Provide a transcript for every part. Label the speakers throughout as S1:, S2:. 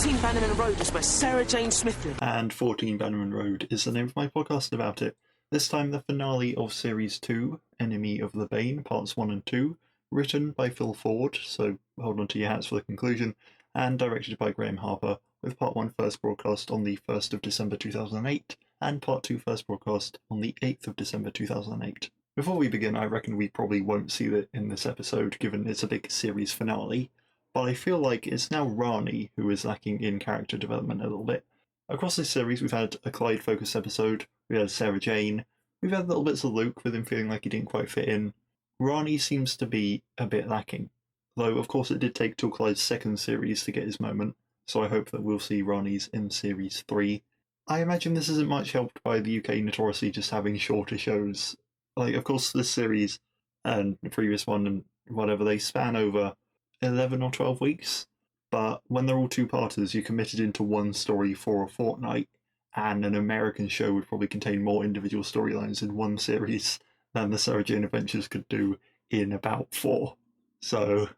S1: 14 Bannerman Road is where Sarah Jane Smith lives.
S2: And 14 Bannerman Road is the name of my podcast about it. This time the finale of Series 2, Enemy of the Bane, Parts 1 and 2, written by Phil Ford, so hold on to your hats for the conclusion, and directed by Graham Harper, with Part 1 first broadcast on the 1st of December 2008, and Part 2 first broadcast on the 8th of December 2008. Before we begin, I reckon we probably won't see it in this episode, given it's a big series finale, but I feel like it's now Rani who is lacking in character development a little bit. Across this series, we've had a Clyde-focused episode, we had Sarah Jane, we've had little bits of Luke with him feeling like he didn't quite fit in. Rani seems to be a bit lacking, though of course it did take till Clyde's second series to get his moment, so I hope that we'll see Rani's in Series 3. I imagine this isn't much helped by the UK notoriously just having shorter shows. Like, of course, this series and the previous one and whatever, they span over 11 or 12 weeks, but when they're all two-parters, you're committed into one story for a fortnight, and an American show would probably contain more individual storylines in one series than the Sarah Jane Adventures could do in about 4. So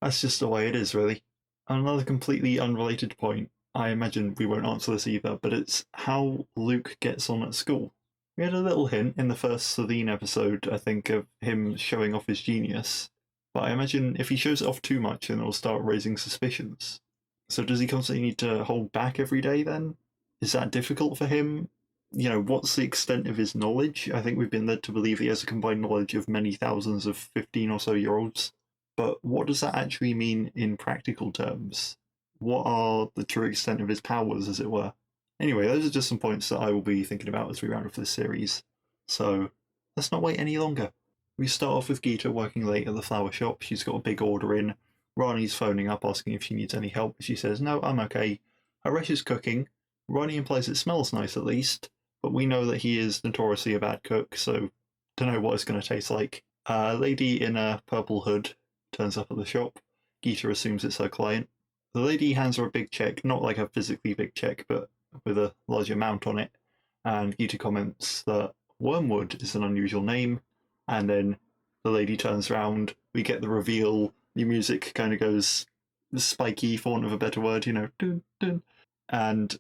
S2: that's just the way it is, really. Another completely unrelated point, I imagine we won't answer this either, but it's how Luke gets on at school. We had a little hint in the first Slovene episode, I think, of him showing off his genius, but I imagine if he shows it off too much, then it'll start raising suspicions. So does he constantly need to hold back every day then? Is that difficult for him? You know, what's the extent of his knowledge? I think we've been led to believe he has a combined knowledge of many thousands of 15 or so year olds. But what does that actually mean in practical terms? What are the true extent of his powers, as it were? Anyway, those are just some points that I will be thinking about as we round off this series. So, let's not wait any longer. We start off with Geeta working late at the flower shop. She's got a big order in. Rani's phoning up asking if she needs any help. She says, no, I'm okay. Haresh is cooking. Rani implies it smells nice at least, but we know that he is notoriously a bad cook, so don't know what it's going to taste like. A lady in a purple hood turns up at the shop. Geeta assumes it's her client. The lady hands her a big check, not like a physically big check, but with a large amount on it, and Geeta comments that Wormwood is an unusual name, and then the lady turns around, we get the reveal, the music kind of goes spiky, for want of a better word, you know, dun, dun, and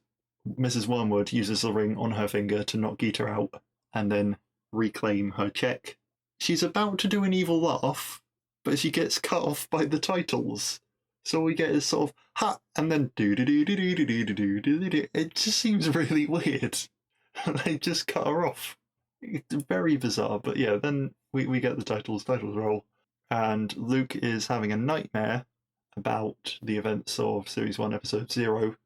S2: Mrs. Wormwood uses the ring on her finger to knock Geeta out, and then reclaim her check. She's about to do an evil laugh, but she gets cut off by the titles. So we get a sort of ha, and then do do do do do do do do do do. It just seems really weird. They just cut her off. It's very bizarre, but yeah. Then we get the titles roll, and Luke is having a nightmare about the events of Series 1, Episode 0.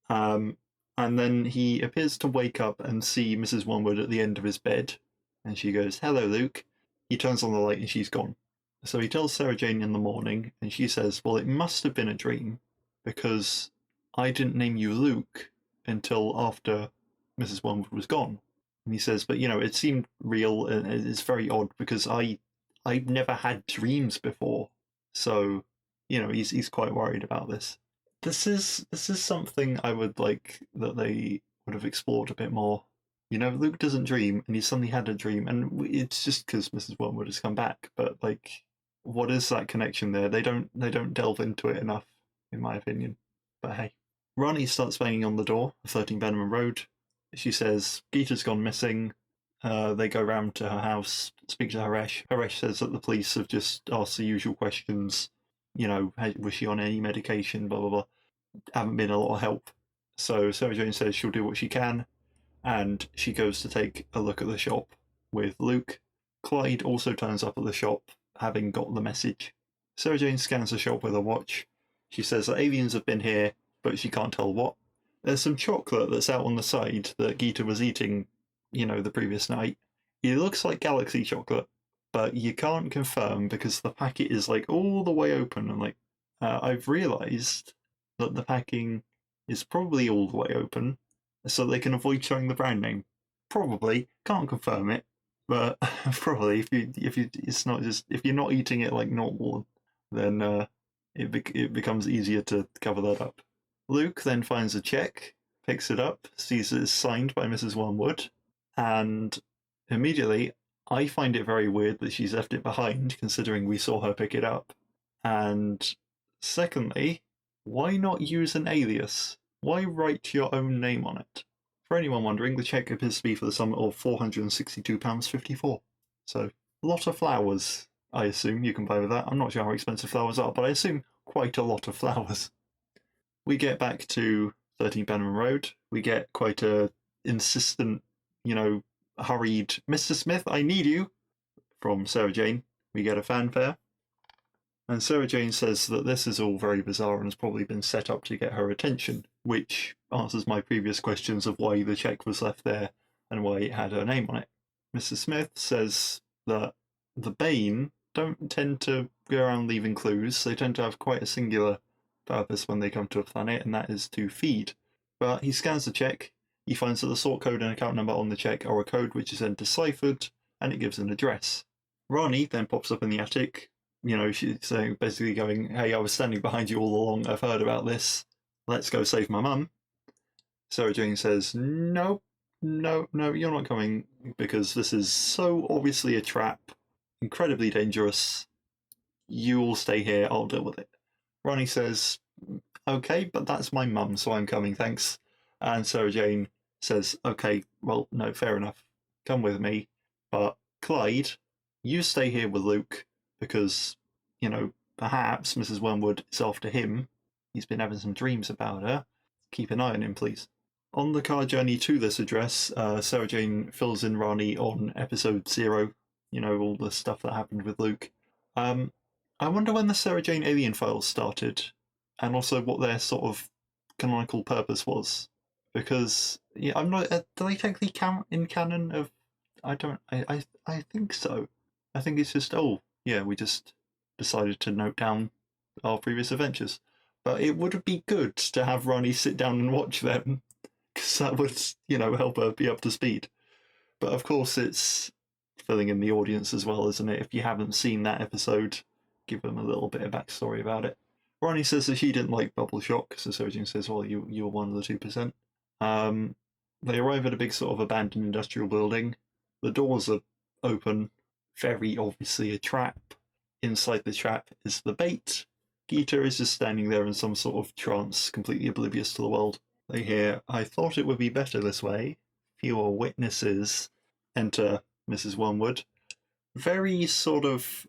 S2: And then he appears to wake up and see Mrs. Wormwood at the end of his bed, and she goes, "Hello, Luke." He turns on the light and she's gone. So he tells Sarah Jane in the morning, and she says, well, it must have been a dream, because I didn't name you Luke until after Mrs. Wormwood was gone. And he says, but, you know, it seemed real, and it's very odd, because I've never had dreams before. So, you know, he's quite worried about this. This is something I would like that they would have explored a bit more. You know, Luke doesn't dream, and he suddenly had a dream, and it's just because Mrs. Wormwood has come back, but, like, what is that connection there? They don't delve into it enough, in my opinion. But hey. Rani starts banging on the door of 13 Bannerman Road. She says, Geeta's gone missing. They go round to her house, speak to Haresh. Haresh says that the police have just asked the usual questions. You know, was she on any medication, blah, blah, blah. Haven't been a lot of help. So Sarah Jane says she'll do what she can, and she goes to take a look at the shop with Luke. Clyde also turns up at the shop, having got the message. Sarah Jane scans the shop with a watch. She says that aliens have been here, but she can't tell what. There's some chocolate that's out on the side that Geeta was eating, you know, the previous night. It looks like galaxy chocolate, but you can't confirm because the packet is like all the way open, and like I've realised that the packing is probably all the way open, so they can avoid showing the brand name. Probably, can't confirm it. But probably, if you're not eating it like normal, then it becomes easier to cover that up. Luke then finds a check, picks it up, sees it's signed by Mrs. Wormwood, and immediately I find it very weird that she's left it behind, considering we saw her pick it up. And secondly, why not use an alias? Why write your own name on it? For anyone wondering, the cheque appears to be for the sum of £462.54. So, a lot of flowers, I assume you can buy with that. I'm not sure how expensive flowers are, but I assume quite a lot of flowers. We get back to 13 Bannerman Road. We get quite a insistent, hurried, Mr. Smith, I need you, from Sarah Jane. We get a fanfare. And Sarah Jane says that this is all very bizarre and has probably been set up to get her attention, which answers my previous questions of why the cheque was left there and why it had her name on it. Mrs. Smith says that the Bane don't tend to go around leaving clues. They tend to have quite a singular purpose when they come to a planet, and that is to feed. But he scans the cheque. He finds that the sort code and account number on the cheque are a code which is then deciphered, and it gives an address. Rani then pops up in the attic. She's saying, basically going, hey, I was standing behind you all along. I've heard about this. Let's go save my mum. Sarah Jane says, no, you're not coming because this is so obviously a trap, incredibly dangerous. You all stay here. I'll deal with it. Ronnie says, okay, but that's my mum, so I'm coming, thanks. And Sarah Jane says, okay, well, no, fair enough. Come with me. But Clyde, you stay here with Luke because, perhaps Mrs. Wormwood is after him. He's been having some dreams about her. Keep an eye on him, please. On the car journey to this address, Sarah Jane fills in Rani on episode 0, all the stuff that happened with Luke. I wonder when the Sarah Jane Alien Files started, and also what their sort of canonical purpose was. Because, I'm not. Do they technically count in canon of. I don't. I think so. I think it's just, we just decided to note down our previous adventures. But it would be good to have Ronnie sit down and watch them, because that would, help her be up to speed. But of course, it's filling in the audience as well, isn't it? If you haven't seen that episode, give them a little bit of backstory about it. Ronnie says that she didn't like Bubble Shock, so Sojin says, well, you were one of the 2%. They arrive at a big sort of abandoned industrial building. The doors are open, very obviously a trap. Inside the trap is the bait. Geeta is just standing there in some sort of trance, completely oblivious to the world. They hear, I thought it would be better this way. Fewer witnesses. Enter Mrs. Wormwood. Very sort of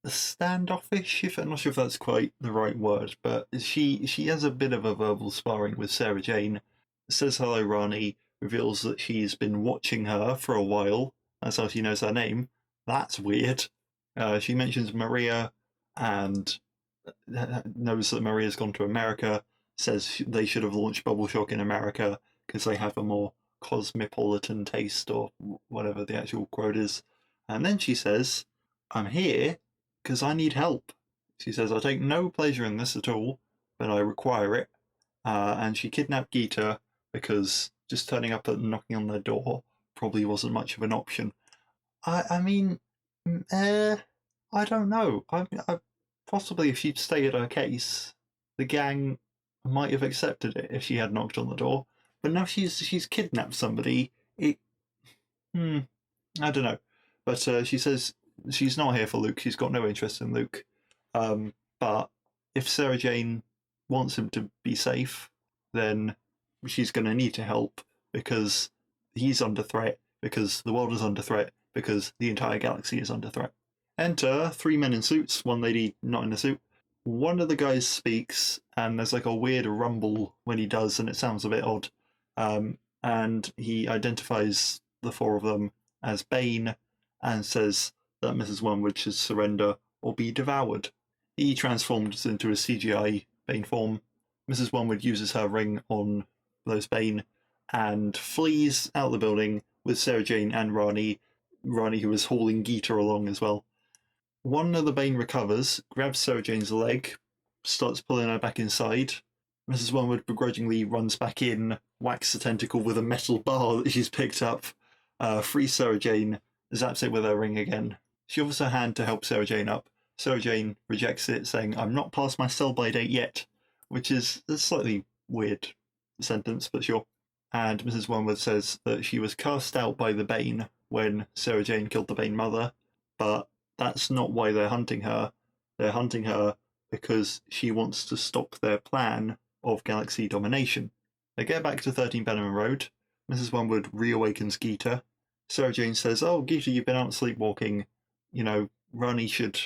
S2: standoffish, I'm not sure if that's quite the right word, but she has a bit of a verbal sparring with Sarah Jane. Says hello, Rani, reveals that she's been watching her for a while. That's how she knows her name. That's weird. She mentions Maria and knows that Maria's gone to America, says they should have launched Bubble Shock in America because they have a more cosmopolitan taste, or whatever the actual quote is. And then she says, I'm here because I need help. She says, I take no pleasure in this at all, but I require it. And she kidnapped Geeta because just turning up and knocking on their door probably wasn't much of an option. I mean, I don't know. I possibly if she'd stayed her case, the gang might have accepted it if she had knocked on the door. But now she's kidnapped somebody. I don't know. But she says she's not here for Luke. She's got no interest in Luke. But if Sarah Jane wants him to be safe, then she's going to need to help because he's under threat, because the world is under threat, because the entire galaxy is under threat. Enter 3 men in suits, one lady not in a suit. One of the guys speaks, and there's like a weird rumble when he does, and it sounds a bit odd. And he identifies the 4 of them as Bane and says that Mrs. Wormwood should surrender or be devoured. He transforms into a CGI Bane form. Mrs. Wormwood uses her ring on those Bane and flees out of the building with Sarah Jane and Rani, who is hauling Geeta along as well. One of the Bane recovers, grabs Sarah Jane's leg, starts pulling her back inside. Mrs. Wormwood begrudgingly runs back in, whacks the tentacle with a metal bar that she's picked up, frees Sarah Jane, zaps it with her ring again. She offers her hand to help Sarah Jane up. Sarah Jane rejects it, saying, I'm not past my sell-by date yet, which is a slightly weird sentence, but sure. And Mrs. Wormwood says that she was cast out by the Bane when Sarah Jane killed the Bane mother, but that's not why they're hunting her. They're hunting her because she wants to stop their plan of galaxy domination. They get back to 13 Bannerman Road. Mrs. Wormwood reawakens Geeta. Sarah Jane says, "Oh, Geeta, you've been out sleepwalking. You know, Ronnie should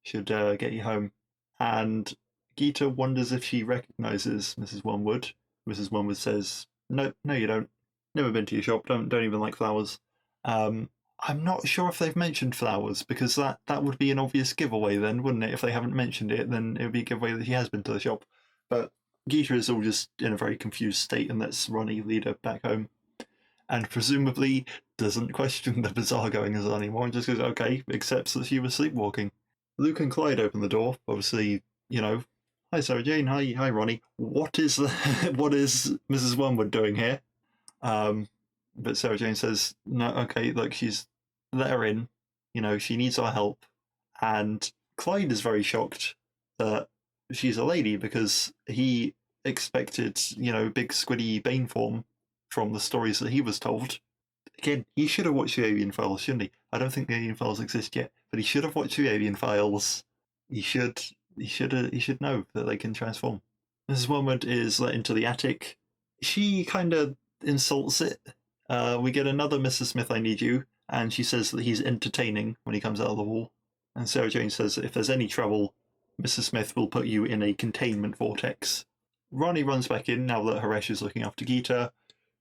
S2: get you home." And Geeta wonders if she recognizes Mrs. Wormwood. Mrs. Wormwood says, "No, no, you don't. Never been to your shop. Don't even like flowers." I'm not sure if they've mentioned flowers, because that would be an obvious giveaway then, wouldn't it? If they haven't mentioned it, then it would be a giveaway that he has been to the shop. But Geeta is all just in a very confused state and lets Ronnie lead her back home. And presumably doesn't question the bizarre goings on anymore and just goes, okay, accepts that she was sleepwalking. Luke and Clyde open the door, obviously, hi Sarah Jane, hi Ronnie. What is Mrs. Wormwood doing here? But Sarah Jane says, no, okay, look, she's let her in. She needs our help. And Clyde is very shocked that she's a lady, because he expected, big squiddy Bane form from the stories that he was told. Again, he should have watched the Alien Files, shouldn't he? I don't think the Alien Files exist yet, but he should have watched the Alien Files. He should know that they can transform. Mrs. Wormwood is let into the attic. She kind of insults it. We get another Mrs. Smith, I need you, and she says that he's entertaining when he comes out of the wall. And Sarah Jane says that if there's any trouble, Mrs. Smith will put you in a containment vortex. Ronnie runs back in now that Haresh is looking after Geeta.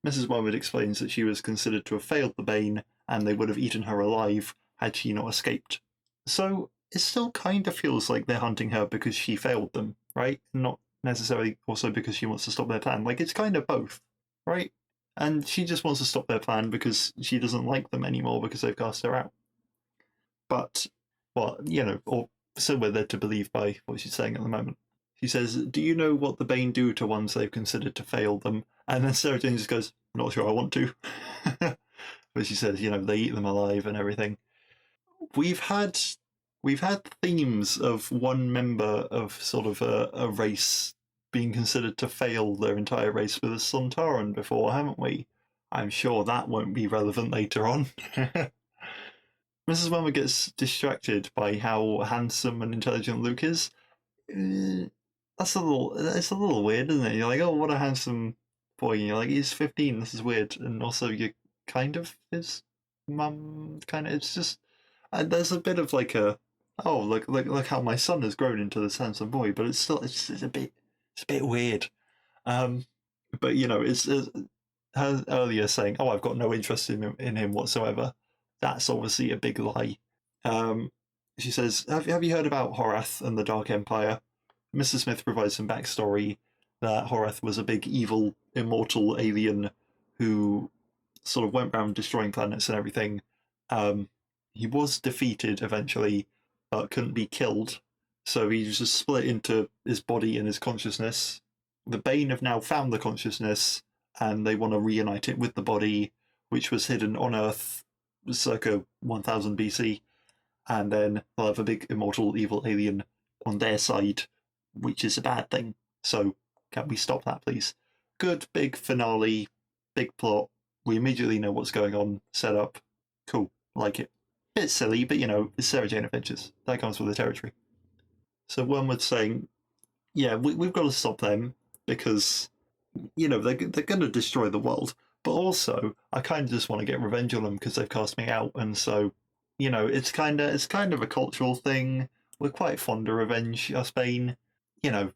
S2: Mrs. Wormwood explains that she was considered to have failed the Bane, and they would have eaten her alive had she not escaped. So it still kind of feels like they're hunting her because she failed them, right? Not necessarily also because she wants to stop their plan. Like, it's kind of both, right? And she just wants to stop their plan because she doesn't like them anymore because they've cast her out. But, well, or so we're led to believe by what she's saying at the moment. She says, do you know what the Bane do to ones they've considered to fail them? And then Sarah Jane just goes, not sure I want to. But she says, they eat them alive and everything. We've had themes of one member of sort of a race being considered to fail their entire race with a Sontaran before, haven't we? I'm sure that won't be relevant later on. Mrs. Wormwood gets distracted by how handsome and intelligent Luke is. It's a little weird, isn't it? You're like, oh, what a handsome boy. And you're like, he's 15, this is weird. And also, you're kind of his mum, kind of. It's just, there's a bit of like a, oh, look how my son has grown into this handsome boy, but it's a bit weird. But it's her earlier saying, oh, I've got no interest in him whatsoever. That's obviously a big lie. She says, have you heard about Horath and the Dark Empire? Mr. Smith provides some backstory that Horath was a big evil immortal alien who sort of went around destroying planets and everything. He was defeated eventually, but couldn't be killed, so he was just split into his body and his consciousness. The Bane have now found the consciousness, and they want to reunite it with the body, which was hidden on Earth circa 1000 BC, and then they'll have a big immortal evil alien on their side, which is a bad thing. So can we stop that, please? Good big finale, big plot. We immediately know what's going on, set up. Cool, like it. Bit silly, but it's Sarah Jane Adventures. That comes with the territory. So Wormwood's saying, yeah, we've got to stop them because, they're going to destroy the world. But also, I kind of just want to get revenge on them because they've cast me out, and so, it's kind of a cultural thing. We're quite fond of revenge, us Bane. It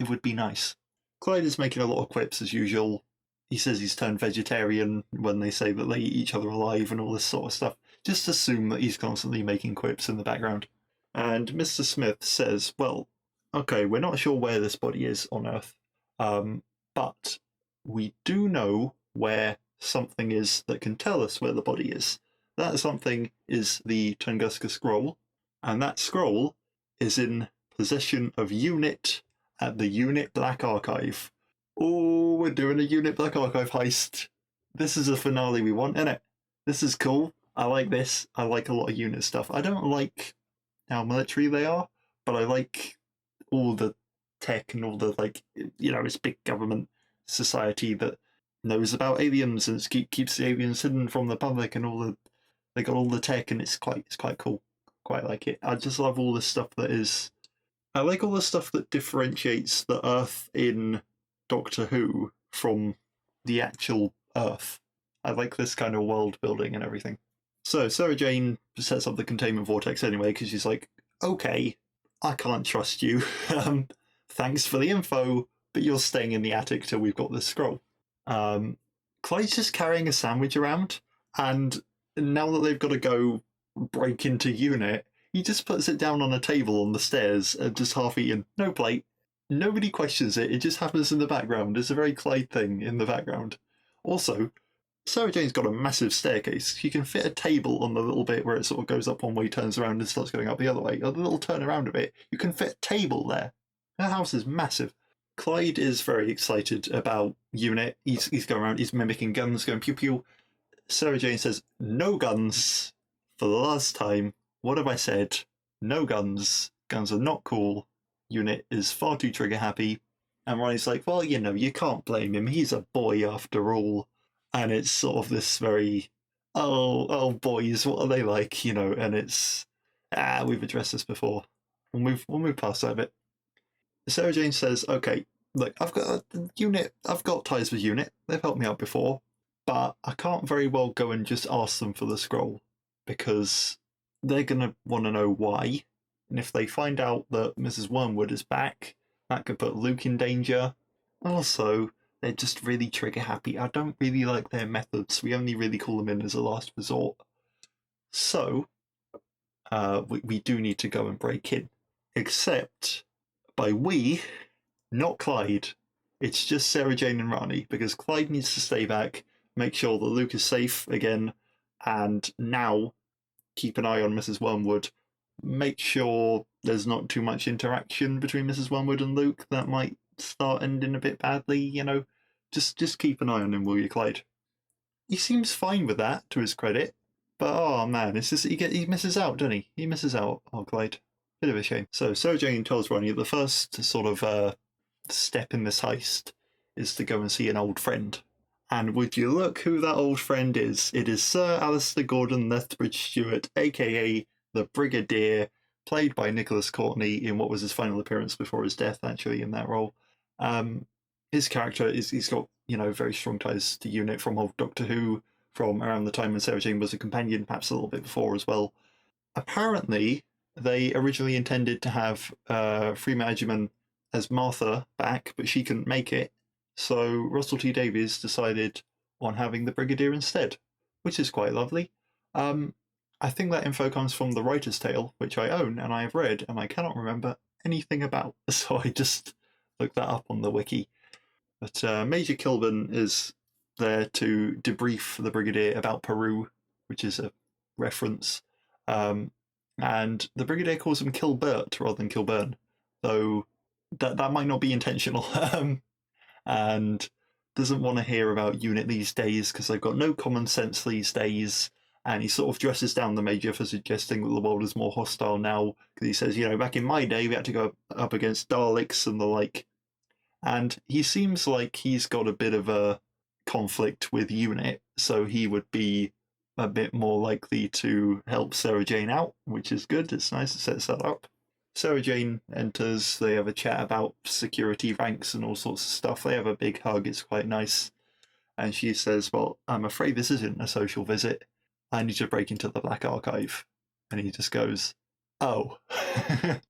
S2: would be nice. Clyde is making a lot of quips as usual. He says he's turned vegetarian when they say that they eat each other alive and all this sort of stuff. Just assume that he's constantly making quips in the background. And Mr. Smith says, well, okay, we're not sure where this body is on Earth, but we do know where something is that can tell us where the body is. That something is the Tunguska Scroll, and that scroll is in possession of Unit at the Unit Black Archive. Oh, we're doing a Unit Black Archive heist. This is a finale we want, innit? This is cool. I like this. I like a lot of Unit stuff. I don't like how military they are, but I like all the tech and all the, it's big government society that knows about aliens and keeps the aliens hidden from the public, and they got all the tech, and it's quite cool. Quite like it. I just love all the stuff that is. I like all the stuff that differentiates the Earth in Doctor Who from the actual Earth. I like this kind of world building and everything. So Sarah Jane sets up the containment vortex anyway because she's like, okay, I can't trust you. Thanks for the info, but you're staying in the attic till we've got this scroll. Clyde's just carrying a sandwich around, and now that they've got to go break into unit, he just puts it down on a table on the stairs, just half eaten, no plate. Nobody questions it, it just happens in the background. It's a very Clyde thing in the background. Also, Sarah Jane's got a massive staircase. She can fit a table on the little bit where it sort of goes up one way, turns around, and starts going up the other way. A little turn around a bit. You can fit a table there. Her house is massive. Clyde is very excited about unit. He's going around, he's mimicking guns, going pew pew. Sarah Jane says, no guns. For the last time, what have I said? No guns. Guns are not cool. Unit is far too trigger happy. And Ronnie's like, well, you know, you can't blame him. He's a boy after all. And it's sort of this very, oh, boys, what are they like? You know, and it's, we've addressed this before. We'll move past that a bit. Sarah Jane says, okay, look, I've got a unit, I've got ties with unit. They've helped me out before, but I can't very well go and just ask them for the scroll because they're going to want to know why. And if they find out that Mrs. Wormwood is back, that could put Luke in danger. Also, they're just really trigger happy. I don't really like their methods. We only really call them in as a last resort. So, we do need to go and break in. Except, by we, not Clyde. It's just Sarah Jane and Rani, because Clyde needs to stay back, make sure that Luke is safe again, and now keep an eye on Mrs. Wormwood. Make sure there's not too much interaction between Mrs. Wormwood and Luke that might start ending a bit badly, you know. Just keep an eye on him, will you, Clyde? He seems fine with that, to his credit. But oh man, it's just he misses out, doesn't he? He misses out. Oh, Clyde, bit of a shame. So Sarah Jane tells Ronnie the first sort of step in this heist is to go and see an old friend. And would you look who that old friend is? It is Sir Alistair Gordon Lethbridge Stewart, aka the Brigadier, played by Nicholas Courtney in what was his final appearance before his death, actually, in that role. His character he's got, you know, very strong ties to unit from old Doctor Who, from around the time when Sarah Jane was a companion, perhaps a little bit before as well. Apparently, they originally intended to have Freema Agyeman as Martha back, but she couldn't make it. So Russell T Davies decided on having the Brigadier instead, which is quite lovely. I think that info comes from the Writer's Tale, which I own and I have read, and I cannot remember anything about, so I just looked that up on the wiki. But Major Kilburn is there to debrief the Brigadier about Peru, which is a reference. And the Brigadier calls him Kilbert rather than Kilburn, though that might not be intentional. And doesn't want to hear about unit these days because they've got no common sense these days. And he sort of dresses down the Major for suggesting that the world is more hostile now, because he says, you know, back in my day we had to go up against Daleks and the like. And he seems like he's got a bit of a conflict with unit, so he would be a bit more likely to help Sarah Jane out, which is good. It's nice to set that up. Sarah Jane enters, they have a chat about security ranks and all sorts of stuff. They have a big hug, it's quite nice. And she says, well, I'm afraid this isn't a social visit. I need to break into the Black Archive. And he just goes, oh.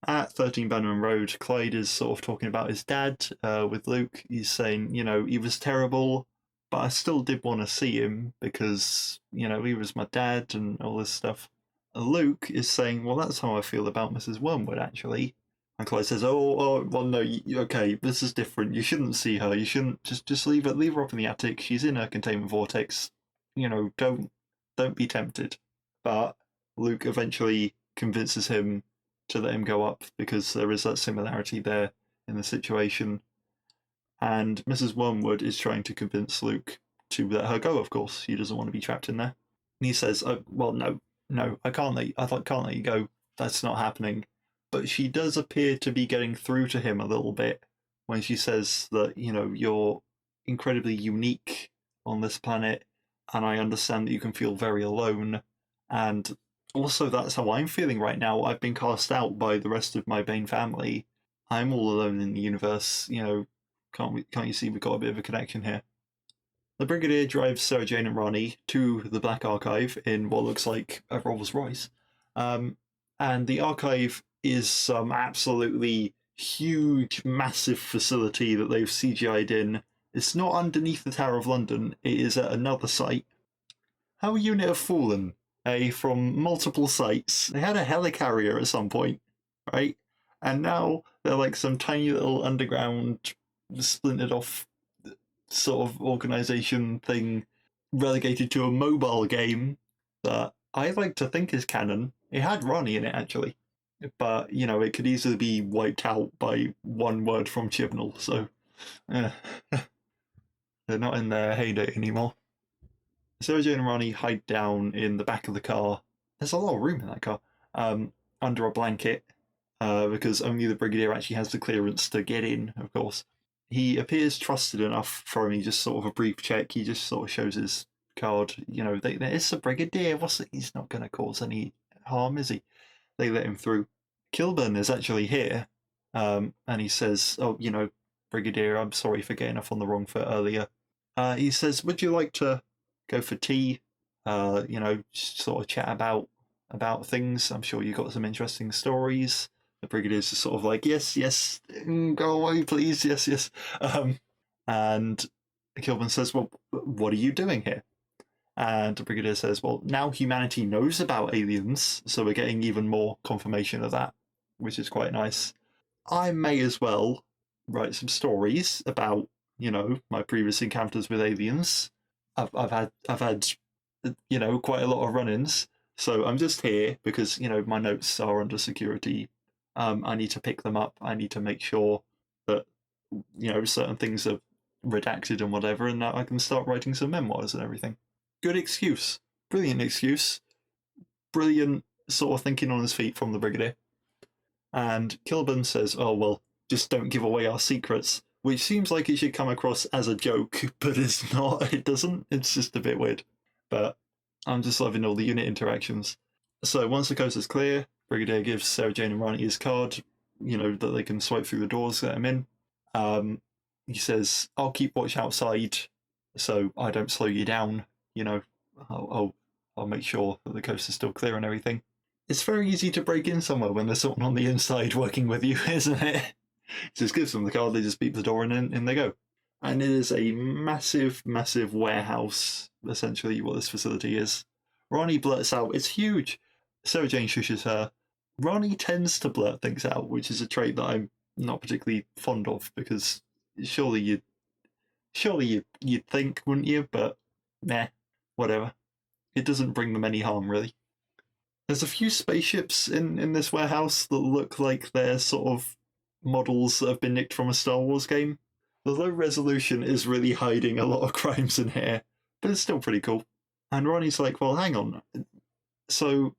S2: At 13 Bannerman Road, Clyde is sort of talking about his dad with Luke. He's saying, you know, he was terrible, but I still did want to see him because, you know, he was my dad and all this stuff. Luke is saying, well, that's how I feel about Mrs. Wormwood, actually. And Clyde says, well, no, okay, this is different. You shouldn't see her. You shouldn't just leave her up in the attic. She's in her containment vortex. You know, don't be tempted. But Luke eventually convinces him to let him go up because there is that similarity there in the situation. And Mrs. Wormwood is trying to convince Luke to let her go, of course. He doesn't want to be trapped in there. And he says, oh, well, no, I can't let you go. That's not happening. But she does appear to be getting through to him a little bit when she says that, you know, you're incredibly unique on this planet, and I understand that you can feel very alone. And also, that's how I'm feeling right now. I've been cast out by the rest of my Bane family. I'm all alone in the universe, you know, Can't you see we've got a bit of a connection here? The Brigadier drives Sarah Jane and Ronnie to the Black Archive in what looks like a Rolls Royce. And the archive is some absolutely huge, massive facility that they've CGI'd in. It's not underneath the Tower of London, it is at another site. How a unit have fallen, from multiple sites. They had a helicarrier at some point, right? And now they're like some tiny little underground, splintered off sort of organization thing relegated to a mobile game that I like to think is canon. It had Ronnie in it, actually. But, it could easily be wiped out by one word from Chibnall, so they're not in their heyday anymore. Sarah Jane and Ronnie hide down in the back of the car. There's a lot of room in that car. Under a blanket, because only the Brigadier actually has the clearance to get in, of course. He appears trusted enough for only just sort of a brief check. He just sort of shows his card. It's the Brigadier. He's not going to cause any harm, is he? They let him through. Kilburn is actually here, and he says, "Oh, Brigadier, I'm sorry for getting off on the wrong foot earlier." He says, "Would you like to go for tea? Just sort of chat about things. I'm sure you got some interesting stories." The Brigadier's just sort of like, yes, go away, please, yes. And Kilburn says, "Well, what are you doing here?" And the Brigadier says, "Well, now humanity knows about aliens, so we're getting even more confirmation of that, which is quite nice. I may as well write some stories about, my previous encounters with aliens. I've had quite a lot of run-ins, so I'm just here because my notes are under security. I need to pick them up. I need to make sure that certain things are redacted and whatever, and now I can start writing some memoirs and everything." Good excuse. Brilliant excuse. Brilliant sort of thinking on his feet from the Brigadier. And Kilburn says, "Oh, well, just don't give away our secrets," which seems like it should come across as a joke, but it's not. It doesn't. It's just a bit weird. But I'm just loving all the unit interactions. So once the coast is clear, Brigadier gives Sarah Jane and Ronnie his card, that they can swipe through the doors, let him in. He says, "I'll keep watch outside so I don't slow you down. I'll make sure that the coast is still clear and everything." It's very easy to break in somewhere when there's someone on the inside working with you, isn't it? Just gives them the card, they just beep the door and in they go. And it is a massive, massive warehouse, essentially, what this facility is. Ronnie blurts out, "It's huge." Sarah Jane shushes her. Ronnie tends to blurt things out, which is a trait that I'm not particularly fond of, because surely you'd think, wouldn't you? But nah, whatever. It doesn't bring them any harm, really. There's a few spaceships in this warehouse that look like they're sort of models that have been nicked from a Star Wars game. The low resolution is really hiding a lot of crimes in here, but it's still pretty cool. And Ronnie's like, "Well, hang on. So,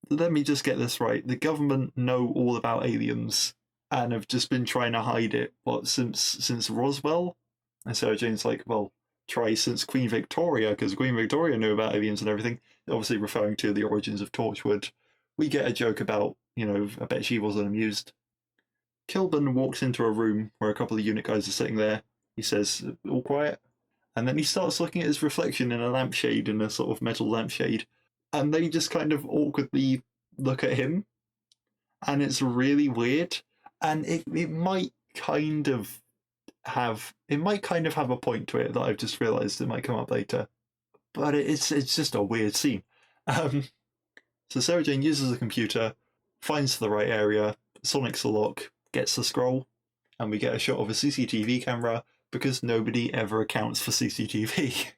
S2: let me just get this right. The government know all about aliens and have just been trying to hide it, since Roswell?" And Sarah Jane's like, "Well, try since Queen Victoria, because Queen Victoria knew about aliens and everything," obviously referring to the origins of Torchwood. We get a joke about, I bet she wasn't amused. Kilburn walks into a room where a couple of unit guys are sitting there. He says, "All quiet?" And then he starts looking at his reflection in a lampshade, in a sort of metal lampshade. And they just kind of awkwardly look at him. And it's really weird. And it might kind of have a point to it that I've just realised it might come up later. But it's just a weird scene. So Sarah Jane uses a computer, finds the right area, sonics the lock, gets the scroll, and we get a shot of a CCTV camera, because nobody ever accounts for CCTV.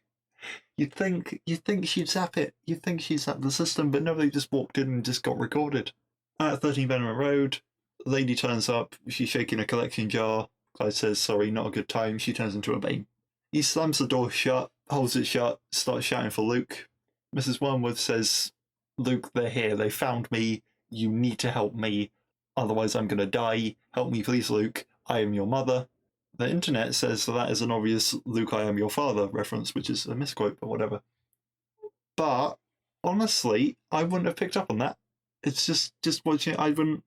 S2: You'd think she'd zap it. You'd think she'd zap the system, but no, they just walked in and just got recorded. At 13 Bannerman Road, the lady turns up. She's shaking a collection jar. Clyde says, "Sorry, not a good time." She turns into a Bane. He slams the door shut, holds it shut, starts shouting for Luke. Mrs. Wormwood says, "Luke, they're here. They found me. You need to help me. Otherwise I'm going to die. Help me please, Luke. I am your mother." The internet says that is an obvious "Luke, I am your father" reference, which is a misquote, but whatever. But, honestly, I wouldn't have picked up on that. It's just watching it, I don't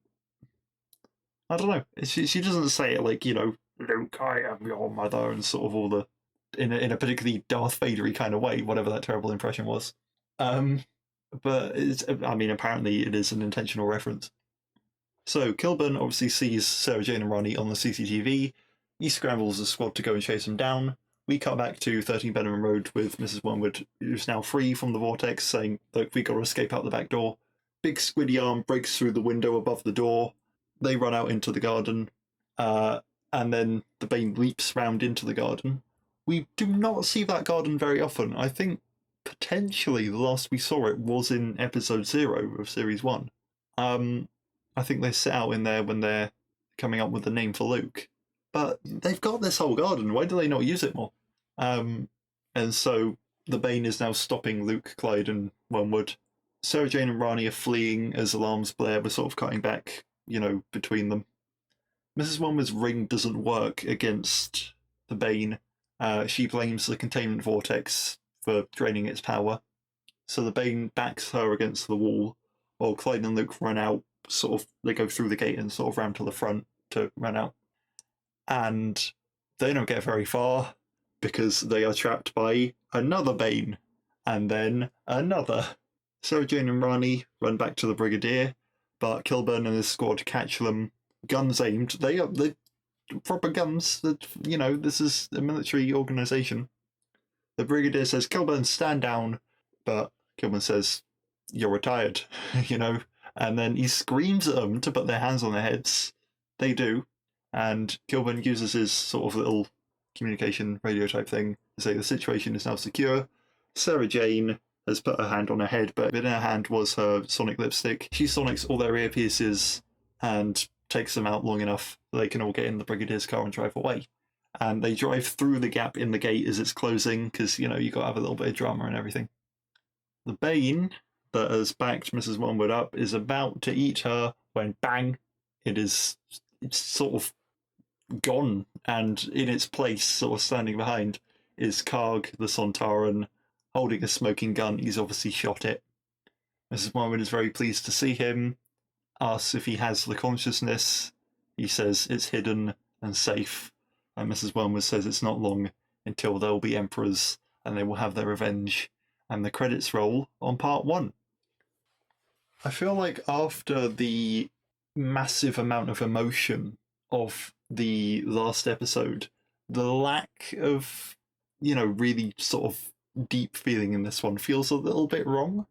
S2: know. She doesn't say it like, Luke, I am your mother, and sort of all the in a particularly Darth Vader-y kind of way, whatever that terrible impression was. But apparently it is an intentional reference. So Kilburn obviously sees Sarah Jane and Ronnie on the CCTV. He scrambles the squad to go and chase them down. We cut back to 13 Bannerman Road with Mrs. Wormwood, who's now free from the vortex, saying, look, we got to escape out the back door. Big squiddy arm breaks through the window above the door. They run out into the garden, and then the Bane leaps round into the garden. We do not see that garden very often. I think potentially the last we saw it was in episode 0 of series 1. I think they set out in there when they're coming up with the name for Luke. But they've got this whole garden. Why do they not use it more? And so the Bane is now stopping Luke, Clyde, and Wormwood. Sarah Jane and Rani are fleeing as alarms blare. We're sort of cutting back, between them. Mrs. Wormwood's ring doesn't work against the Bane. She blames the containment vortex for draining its power. So the Bane backs her against the wall, while Clyde and Luke run out. Sort of, they go through the gate and sort of round to the front to run out. And they don't get very far because they are trapped by another Bane, and then another. Sarah Jane and Rani run back to the Brigadier, but Kilburn and his squad catch them, guns aimed. They're proper guns. This is a military organisation. The Brigadier says, Kilburn, stand down, but Kilburn says, you're retired, and then he screams at them to put their hands on their heads. They do, and Kilburn uses his sort of little communication radio type thing to say the situation is now secure. Sarah Jane has put her hand on her head, but in her hand was her sonic lipstick. She sonics all their earpieces and takes them out long enough so they can all get in the Brigadier's car and drive away. And they drive through the gap in the gate as it's closing, because, you got to have a little bit of drama and everything. The Bane that has backed Mrs. Wormwood up is about to eat her when, bang, it's sort of gone, and in its place, sort of standing behind, is Karg the Sontaran, holding a smoking gun. He's obviously shot it. Mrs. Wormwood is very pleased to see him, asks if he has the consciousness. He says it's hidden and safe, and Mrs. Wormwood says it's not long until they'll be emperors and they will have their revenge. And the credits roll on part 1. I feel like after the massive amount of emotion of the last episode, the lack of, really sort of deep feeling in this one feels a little bit wrong,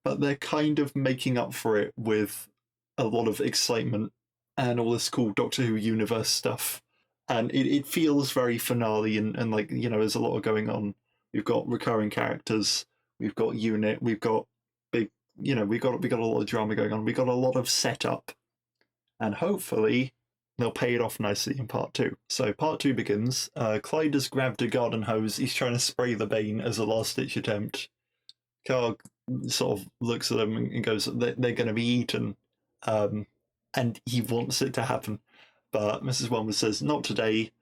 S2: but they're kind of making up for it with a lot of excitement and all this cool Doctor Who universe stuff. And it feels very finale and there's a lot of going on. We've got recurring characters, we've got unit, we've got big, we got a lot of drama going on. We got a lot of setup, and hopefully they'll pay it off nicely in part 2. So part 2 begins. Clyde has grabbed a garden hose. He's trying to spray the Bane as a last-ditch attempt. Karg sort of looks at them and goes, they're going to be eaten. And he wants it to happen. But Mrs. Wormwood says, not today.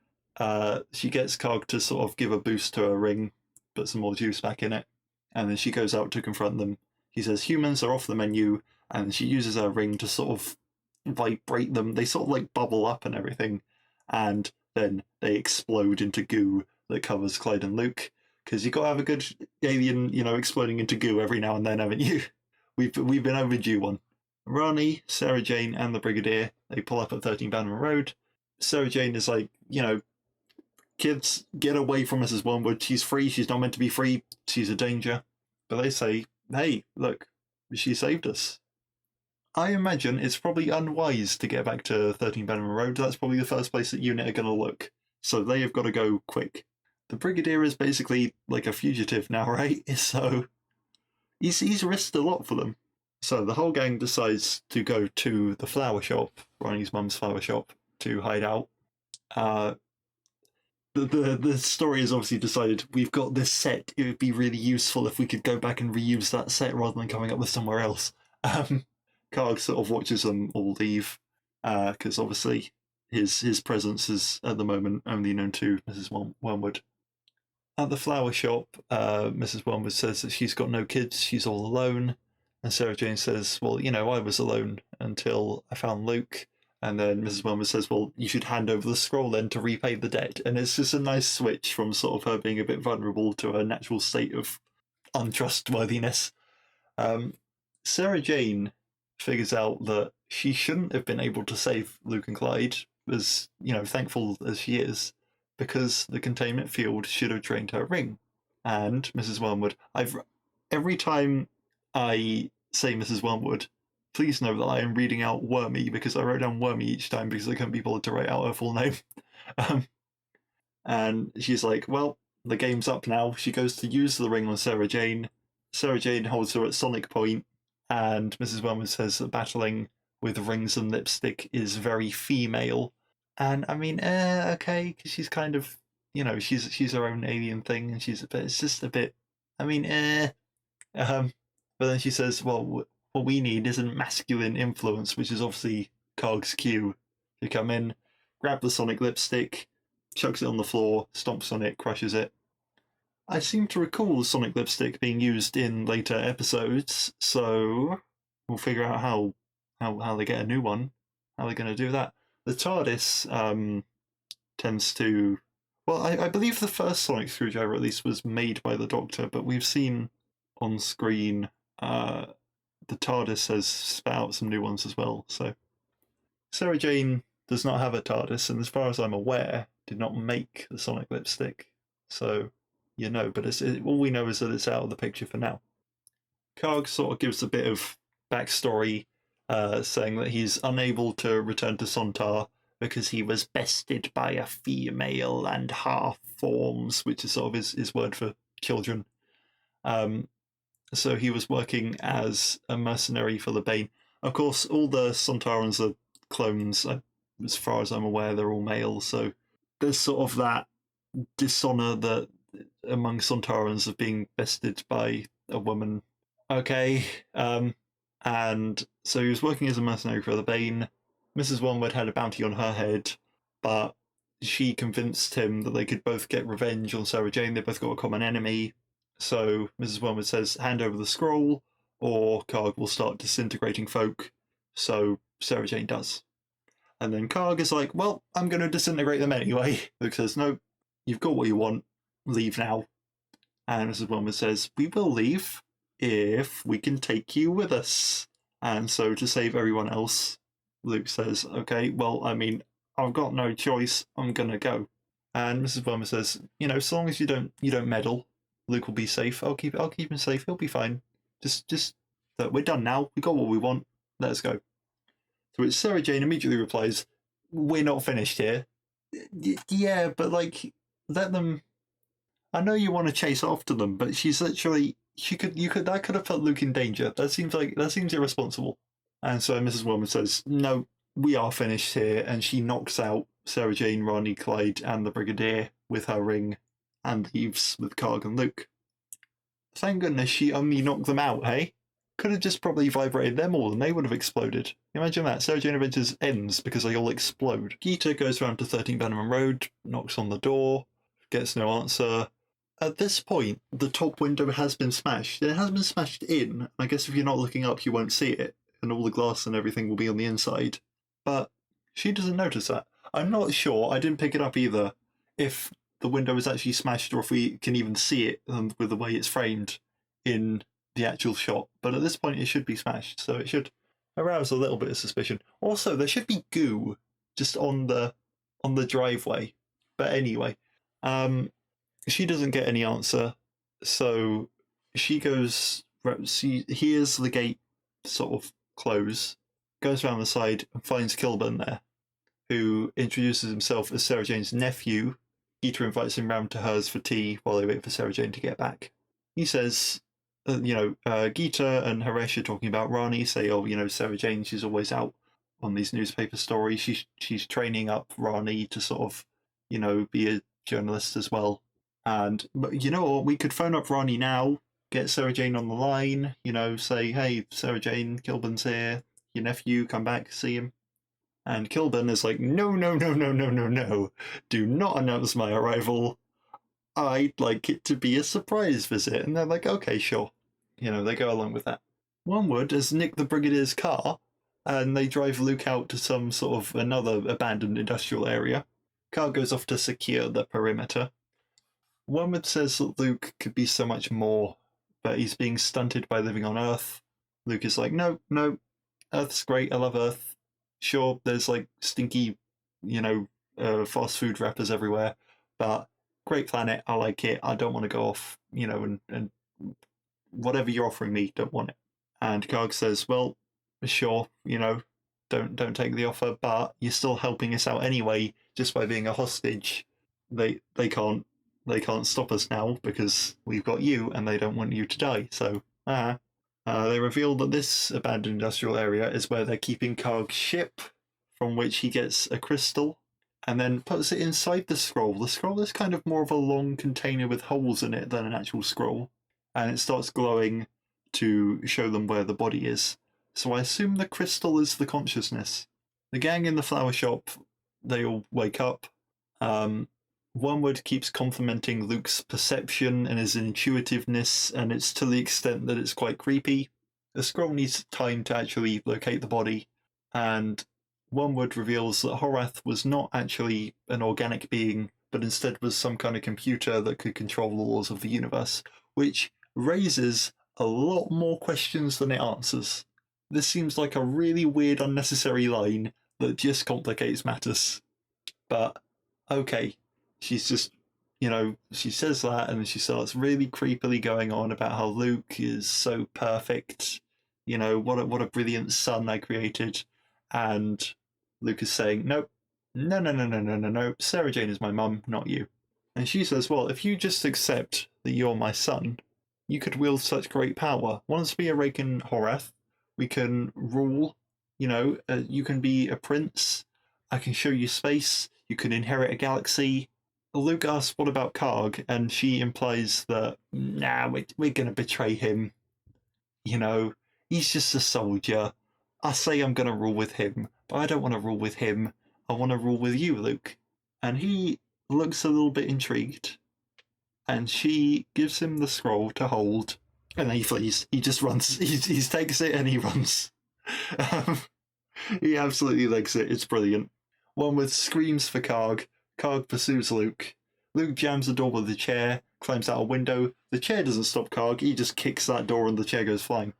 S2: She gets Karg to sort of give a boost to her ring, put some more juice back in it, and then she goes out to confront them. He says humans are off the menu, and she uses her ring to sort of vibrate them. They sort of bubble up and everything, and then they explode into goo that covers Clyde and Luke. Because you got to have a good alien, exploding into goo every now and then, haven't you? We've been overdue one. Rani, Sarah Jane, and the Brigadier, they pull up at 13 Bannerman Road. Sarah Jane is like, kids, get away from Mrs. Wormwood. She's free. She's not meant to be free. She's a danger. But they say, hey, look, she saved us. I imagine it's probably unwise to get back to 13 Bannerman Road. That's probably the first place that unit are going to look. So they have got to go quick. The Brigadier is basically like a fugitive now, right? So he's risked a lot for them. So the whole gang decides to go to the flower shop, Ronnie's mum's flower shop, to hide out. The story has obviously decided we've got this set. It would be really useful if we could go back and reuse that set rather than coming up with somewhere else. Karg sort of watches them all leave, because obviously his presence is at the moment only known to Mrs. Wormwood. At the flower shop, Mrs. Wormwood says that she's got no kids, she's all alone, and Sarah Jane says, well, I was alone until I found Luke, And then Mrs. Wormwood says, well, you should hand over the scroll then to repay the debt. And it's just a nice switch from sort of her being a bit vulnerable to her natural state of untrustworthiness. Sarah Jane figures out that she shouldn't have been able to save Luke and Clyde, as thankful as she is, because the containment field should have drained her ring. And Mrs. Wormwood, every time I say Mrs. Wormwood, please know that I am reading out Wormy, because I wrote down Wormy each time because I couldn't be bothered to write out her full name. And she's like, well, the game's up now. She goes to use the ring on Sarah Jane. Sarah Jane holds her at Sonic Point, and Mrs. Wormwood says that battling with rings and lipstick is very female. And I mean, okay, because she's kind of, she's her own alien thing, and it's just a bit, I mean, But then she says, well, what we need isn't masculine influence, which is obviously Karg's cue to come in, grab the Sonic lipstick, chucks it on the floor, stomps on it, crushes it. I seem to recall Sonic lipstick being used in later episodes, so we'll figure out how they get a new one, how they're going to do that. The TARDIS tends to... Well, I believe the first Sonic screwdriver, at least, was made by the Doctor, but we've seen on screen the TARDIS has spat out some new ones as well. So Sarah Jane does not have a TARDIS, and as far as I'm aware, did not make the Sonic lipstick. So, but all we know is that it's out of the picture for now. Karg sort of gives a bit of backstory, saying that he's unable to return to Sontar because he was bested by a female and half forms, which is sort of his word for children. So he was working as a mercenary for the Bane. Of course, all the Sontarans are clones. As far as I'm aware, they're all male. So there's sort of that dishonor that among Sontarans of being bested by a woman. Okay. And so he was working as a mercenary for the Bane. Mrs. Wormwood had a bounty on her head, but she convinced him that they could both get revenge on Sarah Jane. They both got a common enemy. So Mrs. Wormwood says, hand over the scroll, or Karg will start disintegrating folk. So Sarah Jane does. And then Karg is like, well, I'm going to disintegrate them anyway. Luke says, no, you've got what you want. Leave now. And Mrs. Wormwood says, we will leave if we can take you with us. And so to save everyone else, Luke says, okay, well, I mean, I've got no choice. I'm going to go. And Mrs. Wormwood says, so long as you don't meddle, Luke will be safe. I'll keep him safe. He'll be fine. Just we're done now. We got what we want. Let us go. To which Sarah Jane immediately replies, "We're not finished here." Yeah, but let them. I know you want to chase after them, but she's literally that could have put Luke in danger. That seems irresponsible. And so Mrs. Wormwood says, "No, we are finished here," and she knocks out Sarah Jane, Ronnie, Clyde, and the Brigadier with her ring, and leaves with Karg and Luke. Thank goodness she only knocked them out, hey? Could have just probably vibrated them all and they would have exploded. Imagine that. Sarah Jane Adventures ends because they all explode. Geeta goes around to 13 Bannerman Road, knocks on the door, gets no answer. At this point, the top window has been smashed. It has been smashed in. I guess if you're not looking up, you won't see it, and all the glass and everything will be on the inside. But she doesn't notice that. I'm not sure, I didn't pick it up either, if the window is actually smashed or if we can even see it with the way it's framed in the actual shot. But at this point, it should be smashed, so it should arouse a little bit of suspicion. Also, there should be goo just on the driveway. But anyway, she doesn't get any answer, so she hears the gate sort of close, goes around the side and finds Kilburn there, who introduces himself as Sarah Jane's nephew. Geeta invites him round to hers for tea while they wait for Sarah Jane to get back. He says, Geeta and Haresh are talking about Rani, say, Sarah Jane, she's always out on these newspaper stories. She's training up Rani to sort of, be a journalist as well. But you know what? We could phone up Rani now, get Sarah Jane on the line, say, hey, Sarah Jane, Kilburn's here, your nephew, come back, see him. And Kilburn is like, no, do not announce my arrival. I'd like it to be a surprise visit. And they're like, okay, sure. They go along with that. Wormwood has nicked the Brigadier's car, and they drive Luke out to some sort of another abandoned industrial area. Carl goes off to secure the perimeter. Wormwood says that Luke could be so much more, but he's being stunted by living on Earth. Luke is like, no, no, Earth's great, I love Earth. Sure, there's like stinky, fast food wrappers everywhere, but great planet, I like it. I don't want to go off, and whatever you're offering me, don't want it. And Karg says, well, sure, don't take the offer, but you're still helping us out anyway, just by being a hostage. They can't stop us now because we've got you, and they don't want you to die. So, they reveal that this abandoned industrial area is where they're keeping Karg's ship, from which he gets a crystal, and then puts it inside the scroll. The scroll is kind of more of a long container with holes in it than an actual scroll, and it starts glowing to show them where the body is. So I assume the crystal is the consciousness. The gang in the flower shop, they all wake up. Wormwood keeps complimenting Luke's perception and his intuitiveness, and it's to the extent that it's quite creepy. The scroll needs time to actually locate the body, and Wormwood reveals that Horath was not actually an organic being, but instead was some kind of computer that could control the laws of the universe, which raises a lot more questions than it answers. This seems like a really weird, unnecessary line that just complicates matters. But, okay, she's just, she says that, and then she starts really creepily going on about how Luke is so perfect. What a brilliant son I created. And Luke is saying, nope, no. Sarah Jane is my mum, not you. And she says, well, if you just accept that you're my son, you could wield such great power. Once we awaken Horath, we can rule, you can be a prince, I can show you space, you can inherit a galaxy. Luke asks, what about Karg? And she implies that, we're going to betray him. He's just a soldier. I say I'm going to rule with him, but I don't want to rule with him. I want to rule with you, Luke. And he looks a little bit intrigued. And she gives him the scroll to hold, and then he flees. He just runs. He takes it and he runs. He absolutely legs it. It's brilliant. Wormwood screams for Karg. Karg pursues Luke. Luke jams the door with the chair, climbs out a window. The chair doesn't stop Karg. He just kicks that door and the chair goes flying.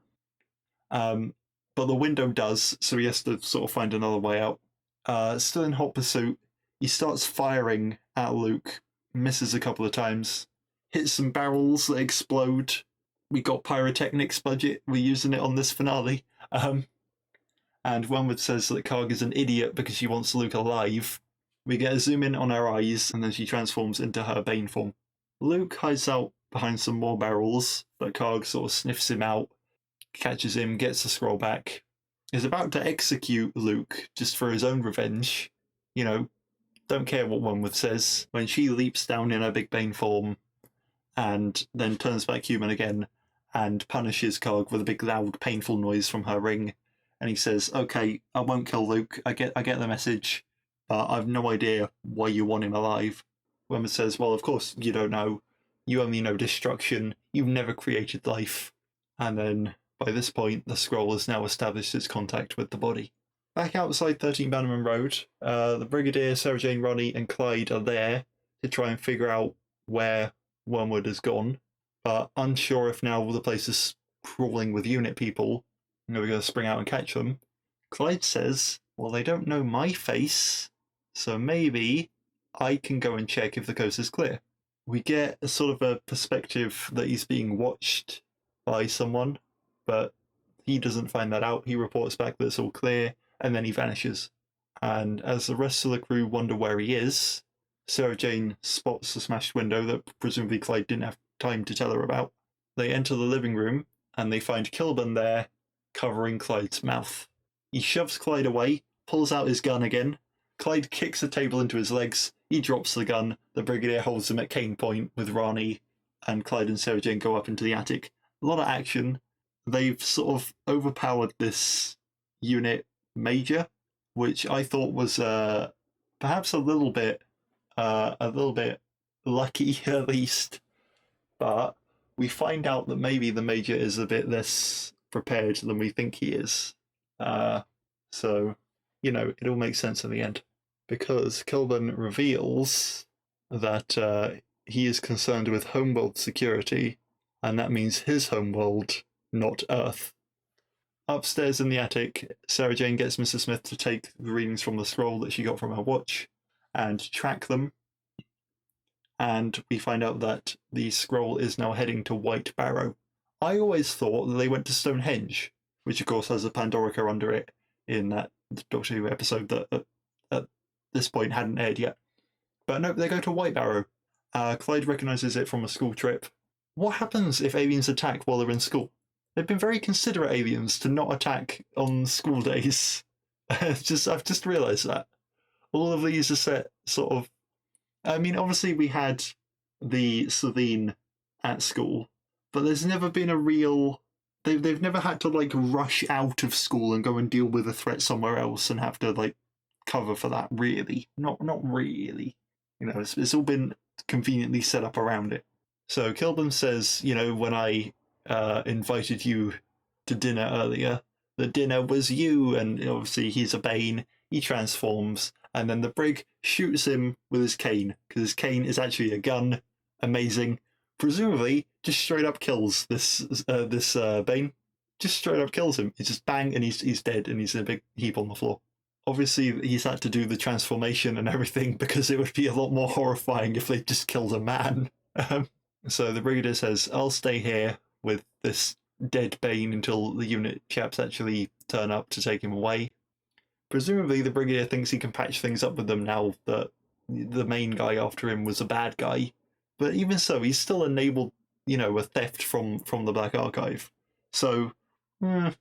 S2: But the window does, so he has to sort of find another way out. Still in hot pursuit, he starts firing at Luke, misses a couple of times, hits some barrels that explode. We got pyrotechnics budget, we're using it on this finale. And Wormwood says that Karg is an idiot because she wants Luke alive. We get a zoom in on her eyes, and then she transforms into her Bane form. Luke hides out behind some more barrels, but Karg sort of sniffs him out, catches him, gets the scroll back, is about to execute Luke just for his own revenge. Don't care what Wormwood says, when she leaps down in her big Bane form and then turns back human again and punishes Karg with a big loud painful noise from her ring. And he says, okay, I won't kill Luke, I get the message, but I've no idea why you want him alive. Wormwood says, well, of course you don't know. You only know destruction. You've never created life. And then, by this point, the scroll has now established its contact with the body. Back outside 13 Bannerman Road, the Brigadier, Sarah Jane, Ronnie, and Clyde are there to try and figure out where Wormwood has gone, but unsure if now the place is crawling with unit people, and we're going to spring out and catch them. Clyde says, well, they don't know my face, so maybe I can go and check if the coast is clear. We get a sort of a perspective that he's being watched by someone, but he doesn't find that out. He reports back that it's all clear, and then he vanishes. And as the rest of the crew wonder where he is, Sarah Jane spots the smashed window that presumably Clyde didn't have time to tell her about. They enter the living room, and they find Kilburn there, covering Clyde's mouth. He shoves Clyde away, pulls out his gun again. Clyde kicks the table into his legs. He drops the gun. The Brigadier holds him at cane point with Rani, and Clyde and Sarah Jane go up into the attic. A lot of action. They've sort of overpowered this unit major, which I thought was perhaps a little bit lucky at least. But we find out that maybe the major is a bit less prepared than we think he is. So, it all makes sense in the end. Because Kilburn reveals that he is concerned with homeworld security, and that means his homeworld, not Earth. Upstairs in the attic, Sarah Jane gets Mrs. Smith to take the readings from the scroll that she got from her watch and track them. And we find out that the scroll is now heading to White Barrow. I always thought that they went to Stonehenge, which of course has a Pandorica under it in that Doctor Who episode that at this point hadn't aired yet. But no, they go to White Barrow. Clyde recognises it from a school trip. What happens if aliens attack while they're in school? They've been very considerate, aliens, to not attack on school days. I've just realised that. All of these are set sort of... I mean, obviously we had the Slovene at school, but there's never been a real... They've never had to, like, rush out of school and go and deal with a threat somewhere else and have to, like, cover for that, really. Not really. It's all been conveniently set up around it. So Kilburn says, when I invited you to dinner earlier, the dinner was you, and obviously he's a Bane, he transforms, and then the brig shoots him with his cane, because his cane is actually a gun. Amazing. Presumably, just straight up kills this Bane. Just straight up kills him. It's just bang, and he's dead, and he's in a big heap on the floor. Obviously, he's had to do the transformation and everything, because it would be a lot more horrifying if they just killed a man. So the Brigadier says, I'll stay here with this dead Bane until the unit chaps actually turn up to take him away. Presumably the Brigadier thinks he can patch things up with them now that the main guy after him was a bad guy. But even so, he's still enabled, a theft from the Black Archive. So, I'm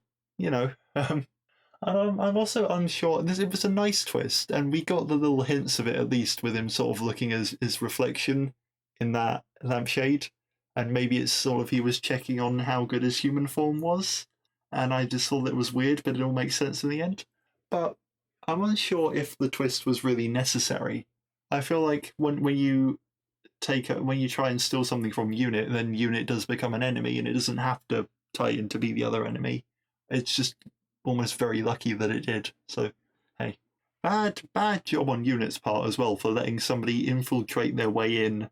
S2: also unsure. It was a nice twist, and we got the little hints of it at least with him sort of looking at his reflection in that lampshade, and maybe it's sort of he was checking on how good his human form was, and I just thought it was weird, but it all makes sense in the end. But I'm unsure if the twist was really necessary. I feel like when you try and steal something from Unit, then Unit does become an enemy, and it doesn't have to tie in to be the other enemy. It's just almost very lucky that it did. So, hey, bad job on Unit's part as well for letting somebody infiltrate their way in,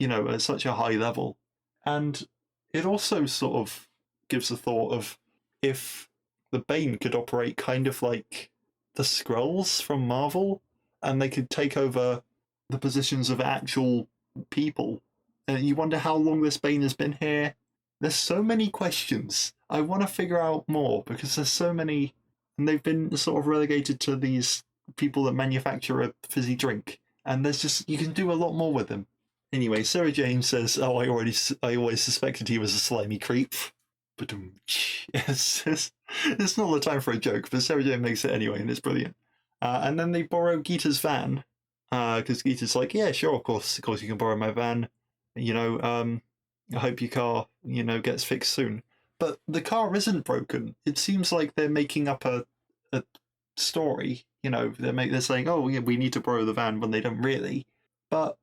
S2: at such a high level. And it also sort of gives a thought of if the Bane could operate kind of like the Skrulls from Marvel, and they could take over the positions of actual people. And you wonder how long this Bane has been here. There's so many questions. I want to figure out more because there's so many, and they've been sort of relegated to these people that manufacture a fizzy drink. And you can do a lot more with them. Anyway, Sarah Jane says, "Oh, I always suspected he was a slimy creep." But it's not the time for a joke, but Sarah Jane makes it anyway, and it's brilliant. And then they borrow Geeta's van, because Geeta's like, "Yeah, sure, of course you can borrow my van. I hope your car, gets fixed soon." But the car isn't broken. It seems like they're making up a story. They're saying, "Oh, yeah, we need to borrow the van," when they don't really. But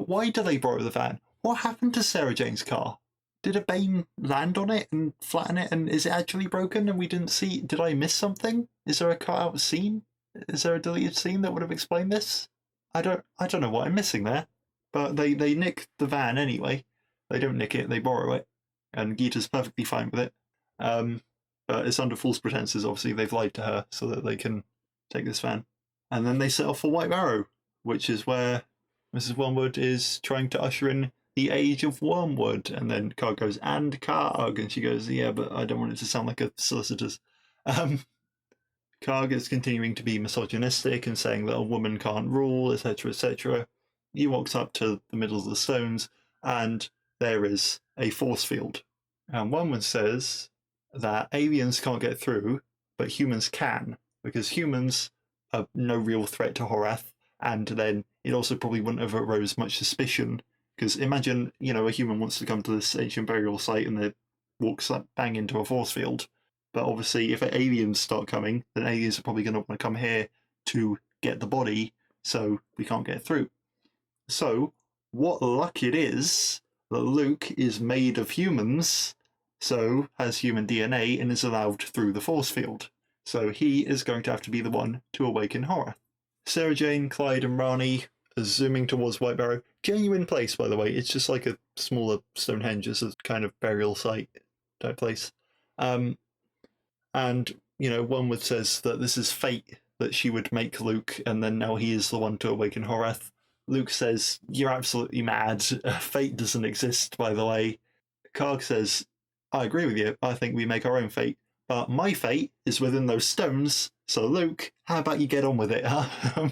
S2: why do they borrow the van? What happened to Sarah Jane's car? Did a Bane land on it and flatten it, and is it actually broken and we didn't see? Did I miss something? Is there a cut out scene? Is there a deleted scene that would have explained this? I don't know what I'm missing there. But they nick the van anyway. They don't nick it, they borrow it. And Geeta's perfectly fine with it. But it's under false pretenses, obviously. They've lied to her so that they can take this van. And then they set off for White Barrow, which is where Mrs. Wormwood is trying to usher in the age of Wormwood. And then Carg goes, "And Carg." And she goes, "Yeah, but I don't want it to sound like a solicitor's." Carg is continuing to be misogynistic and saying that a woman can't rule, etc., etc. He walks up to the middle of the stones, and there is a force field. And Wormwood says that aliens can't get through, but humans can, because humans are no real threat to Horath, and then it also probably wouldn't have arose much suspicion, because imagine, a human wants to come to this ancient burial site and they walk bang into a force field. But obviously, if aliens start coming, then aliens are probably going to want to come here to get the body, so we can't get through. So, what luck it is that Luke is made of humans, so has human DNA and is allowed through the force field. So he is going to have to be the one to awaken Horath. Sarah Jane, Clyde, and Rani are zooming towards White Barrow. Genuine place, by the way. It's just like a smaller Stonehenge. It's a kind of burial site type place. And, Wormwood says that this is fate that she would make Luke, and then now he is the one to awaken Horath. Luke says, "You're absolutely mad. Fate doesn't exist, by the way." Karg says, "I agree with you. I think we make our own fate. But my fate is within those stones, so Luke, how about you get on with it, huh?"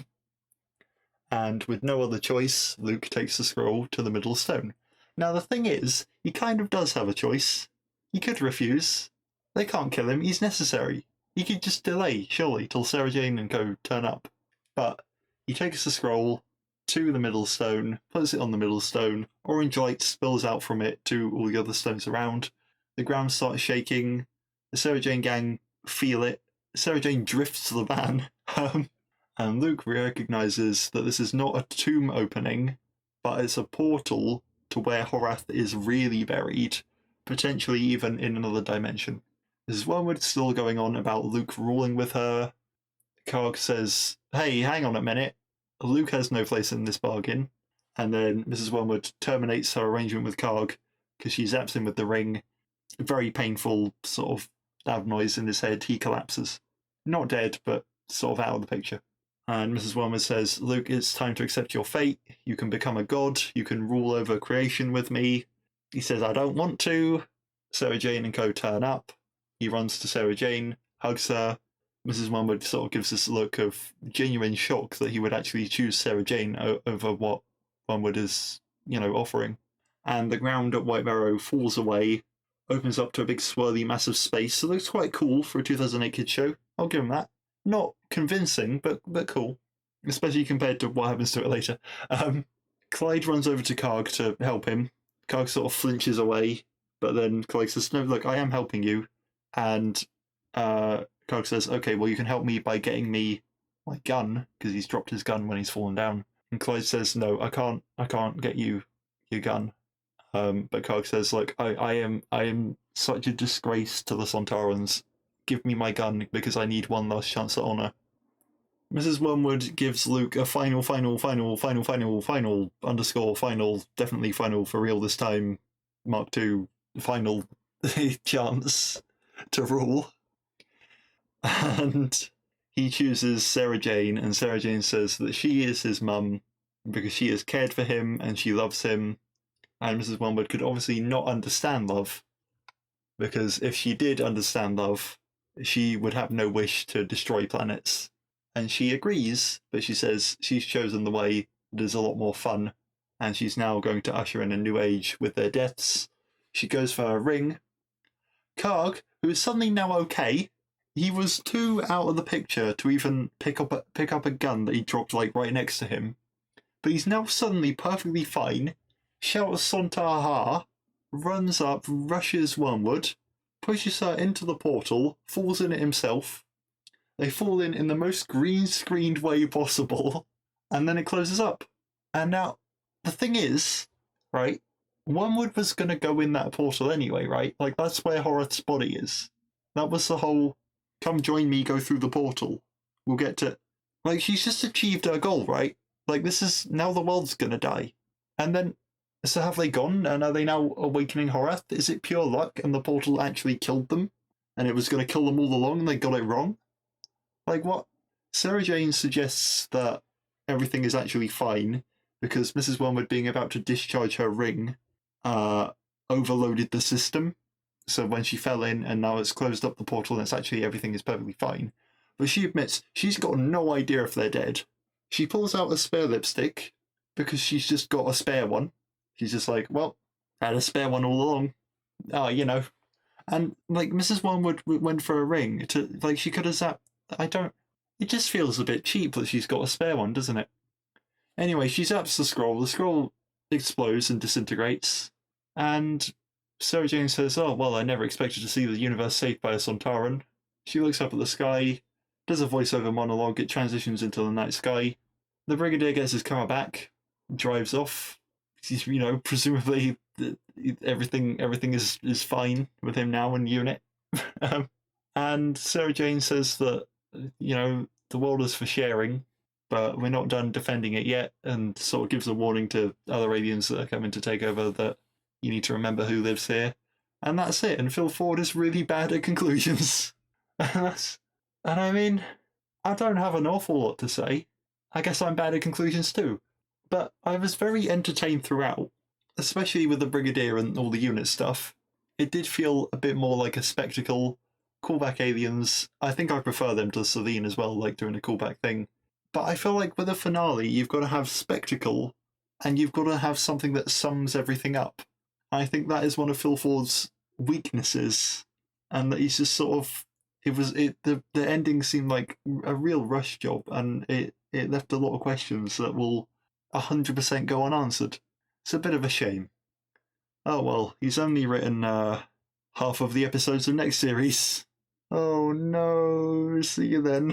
S2: And with no other choice, Luke takes the scroll to the middle stone. Now the thing is, he kind of does have a choice. He could refuse. They can't kill him, he's necessary. He could just delay, surely, till Sarah Jane and co turn up. But he takes the scroll to the middle stone, puts it on the middle stone, orange light spills out from it to all the other stones around. The ground starts shaking. The Sarah Jane gang feel it. Sarah Jane drifts to the van, and Luke recognises that this is not a tomb opening, but it's a portal to where Horath is really buried, potentially even in another dimension. There's Wormwood still going on about Luke ruling with her. Karg says, "Hey, hang on a minute. Luke has no place in this bargain." And then Mrs. Wormwood terminates her arrangement with Karg because she zaps him with the ring. Very painful sort of loud noise in his head. He collapses. Not dead, but sort of out of the picture. And Mrs. Wormwood says, "Luke, it's time to accept your fate. You can become a god. You can rule over creation with me." He says, "I don't want to." Sarah Jane and co turn up. He runs to Sarah Jane, hugs her. Mrs. Wormwood sort of gives this look of genuine shock that he would actually choose Sarah Jane over what Wormwood is, offering. And the ground at White Barrow falls away, opens up to a big swirly massive space. It looks quite cool for a 2008 kids show. I'll give him that. Not convincing, but cool. Especially compared to what happens to it later. Clyde runs over to Karg to help him. Karg sort of flinches away, but then Clyde says, "No, look, I am helping you." And Karg says, "Okay, well, you can help me by getting me my gun," because he's dropped his gun when he's fallen down. And Clyde says, "No, I can't get you your gun." But Karg says, "Look, I am such a disgrace to the Sontarans. Give me my gun because I need one last chance at honor." Mrs. Wormwood gives Luke a final, definitely final for real this time, Mark II, final chance to rule. And he chooses Sarah Jane, and Sarah Jane says that she is his mum because she has cared for him and she loves him. And Mrs. Wormwood could obviously not understand love, because if she did understand love, she would have no wish to destroy planets. And she agrees, but she says she's chosen the way that is a lot more fun, and she's now going to usher in a new age with their deaths. She goes for her ring. Karg, who is suddenly now okay, he was too out of the picture to even pick up a gun that he dropped right next to him, but he's now suddenly perfectly fine. Shouts Sontar Ha, runs up, rushes Wormwood, pushes her into the portal, falls in it himself. They fall in the most green-screened way possible, and then it closes up. And now, the thing is, right, Wormwood was going to go in that portal anyway, right? That's where Horath's body is. That was the whole, "Come join me, go through the portal. We'll get to..." she's just achieved her goal, right? This is, now the world's going to die. And then, so have they gone, and are they now awakening Horath? Is it pure luck, and the portal actually killed them? And it was going to kill them all along, and they got it wrong? What? Sarah Jane suggests that everything is actually fine, because Mrs. Wormwood, being about to discharge her ring, overloaded the system. So when she fell in, and now it's closed up the portal, and it's actually everything is perfectly fine. But she admits she's got no idea if they're dead. She pulls out a spare lipstick, because she's just got a spare one. She's just well, I had a spare one all along. And, Mrs. Wormwood went for a ring to, she could have zapped. It just feels a bit cheap that she's got a spare one, doesn't it? Anyway, she zaps the scroll explodes and disintegrates, and Sarah Jane says, "Oh, well, I never expected to see the universe saved by a Sontaran." She looks up at the sky, does a voiceover monologue, it transitions into the night sky. The Brigadier gets his car back, drives off. He's, presumably everything is fine with him now in unit. And Sarah Jane says that, the world is for sharing, but we're not done defending it yet, and sort of gives a warning to other aliens that are coming to take over that you need to remember who lives here. And that's it. And Phil Ford is really bad at conclusions. And I mean, I don't have an awful lot to say. I guess I'm bad at conclusions too. But I was very entertained throughout, especially with the Brigadier and all the unit stuff. It did feel a bit more like a spectacle. Callback aliens. I think I prefer them to Celine as well, like doing a callback thing. But I feel like with a finale, you've got to have spectacle, and you've got to have something that sums everything up. I think that is one of Phil Ford's weaknesses, and that he's just sort of the ending seemed like a real rush job, and it left a lot of questions that will 100% go unanswered. It's a bit of a shame. Oh well, he's only written half of the episodes of next series. Oh no, see you then.